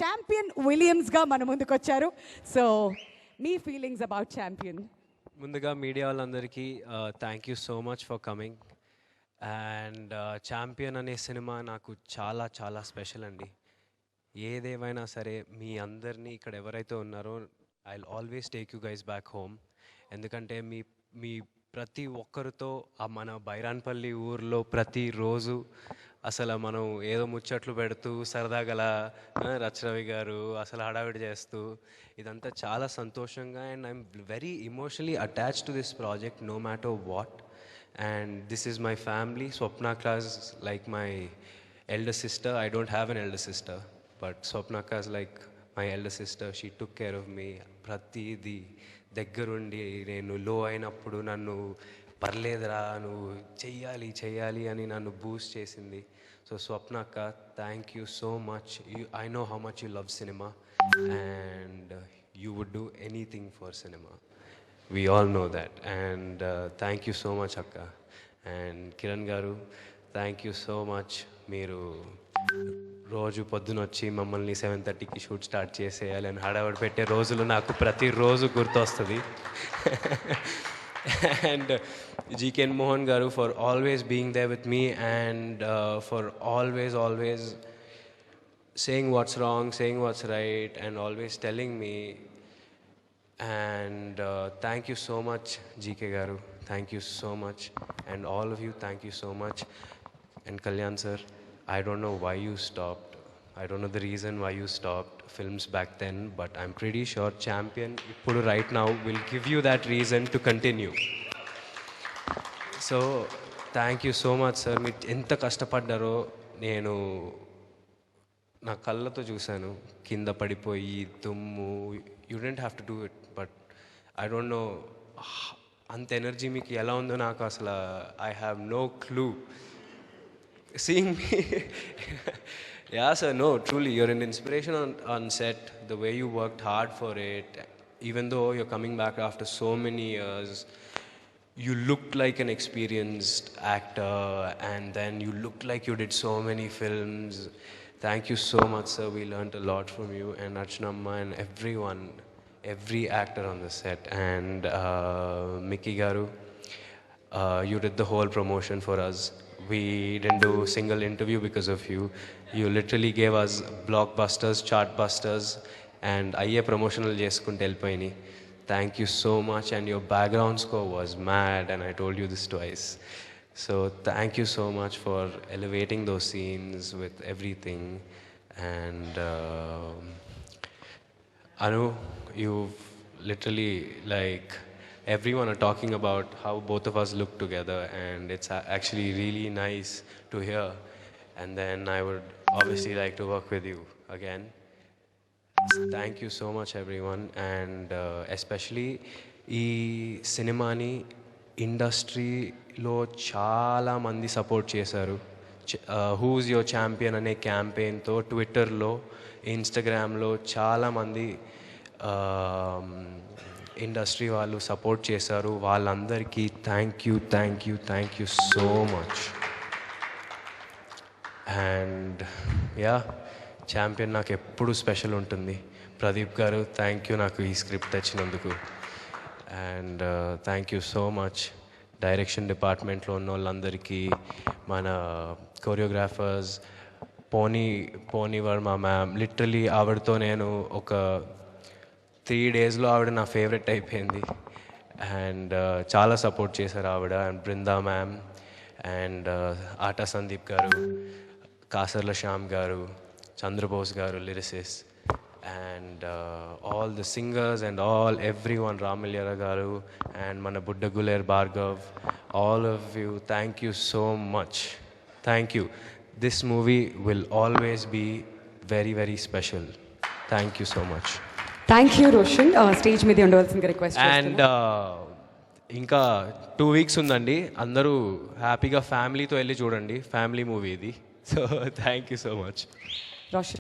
Champion విలియమ్స్గా మన ముందుకు వచ్చారు. So me feelings about champion? ముందుగా మీడియా వాళ్ళందరికీ thank you so much for coming. And champion అనే సినిమా నాకు చాలా చాలా స్పెషల్ అండి. ఏదేమైనా సరే మీ అందరినీ ఇక్కడ ఎవరైతే ఉన్నారో I will always take you guys back home. ఎందుకంటే మీ మీ ప్రతి ఒక్కరితో మన బైరాన్పల్లి ఊర్లో ప్రతిరోజు అసలు మనం ఏదో ముచ్చట్లు పెడుతూ సరదాగల రచరవి గారు అసలు హడావిడి చేస్తూ ఇదంతా చాలా సంతోషంగా and I'm very emotionally attached to this project no matter what. And this is my family. Swapnaka is like my elder sister. I don't have an elder sister, but Swapnaka is like my elder sister. She took care of me. ప్రతిదీ దగ్గరుండి నేను లో అయినప్పుడు నన్ను పర్లేదురా నువ్వు చెయ్యాలి చెయ్యాలి అని నన్ను బూస్ట్ చేసింది. సో స్వప్నక్క, thank you so much. I know how much you love cinema and you would do anything for cinema. We all know that. And thank you so much akka. And Kiran garu, thank you so much. మీరు రోజు పొద్దున వచ్చి మమ్మల్ని 7:30కి shoot start చేసేయాలి అని హడావిడి పెట్టే రోజులు నాకు ప్రతిరోజు గుర్తొస్తుంది. అండ్ జీకెన్ మోహన్ గారు for always being there with me and for always saying what's wrong, saying what's right and always telling me. And thank you so much GK garu, thank you so much. And all of you, thank you so much. And Kalyan sir, I don't know why you stopped. I don't know the reason why you stopped films back then, but I'm pretty sure Champion ippudu right now will give you that reason to continue. So thank you so much sir. మీరు ఎంత కష్టపడ్డారో నేను నా కళ్ళతో చూశాను. కింద పడిపోయి దుమ్ము, you don't have to do it, but I don't know అంత ఎనర్జీ మీకు ఎలా ఉందో నాకు అసలు I have no clue. Seeing me ya sir, no truly you're an inspiration on set, the way you worked hard for it, even though you're coming back after so many years. You looked like an experienced actor and then you looked like you did so many films. Thank you so much sir, we learned a lot from you and Archanamma and everyone, every actor on the set. And Mickey garu, you did the whole promotion for us. We didn't do a single interview because of you. You literally gave us blockbusters, chartbusters and ayye promotional cheskunte elpoyini. Thank you so much. And your background score was mad and I told you this twice. So thank you so much for elevating those scenes with everything. And Anu, you've literally, like, everyone are talking about how both of us look together and it's actually really nice to hear. And then I would obviously like to work with you again. Thank you so much everyone. And especially ee సినిమాని ఇండస్ట్రీలో చాలామంది support చేశారు. Who's your champion అనే క్యాంపెయిన్తో ట్విట్టర్లో, ఇన్స్టాగ్రామ్లో చాలామంది industry వాళ్ళు support చేశారు. వాళ్ళందరికీ thank you so much. And yeah, champion నాకు ఎప్పుడు స్పెషల్ ఉంటుంది. ప్రదీప్ గారు, థ్యాంక్ యూ నాకు ఈ స్క్రిప్ట్ తెచ్చినందుకు. And thank you so much direction డిపార్ట్మెంట్లో ఉన్న వాళ్ళందరికీ, మన కొరియోగ్రాఫర్స్ పోనీ వర్మ మ్యామ్. లిటరలీ ఆవిడతో నేను ఒక 3 daysలో ఆవిడ నా ఫేవరెట్ అయిపోయింది. అండ్ చాలా సపోర్ట్ చేశారు ఆవిడ. అండ్ బృందా మ్యామ్ అండ్ ఆటా సందీప్ గారు, కాసర్ల శ్యామ్ గారు, చంద్రబోస్ గారు lyricists, and all the singers and everyone, Ramalyara garu and mana Budda Guler Bhargav, all of you, thank you so much. Thank you. This movie will always be very very special. Thank you so much. Thank you Roshan. Stage మీద ఉండవలసిన request and ఇంకా 2 weeks ఉందండి. అందరూ హ్యాపీగా ఫ్యామిలీతో వెళ్ళి చూడండి. Family movie ఇది. So thank you so much. Roshan.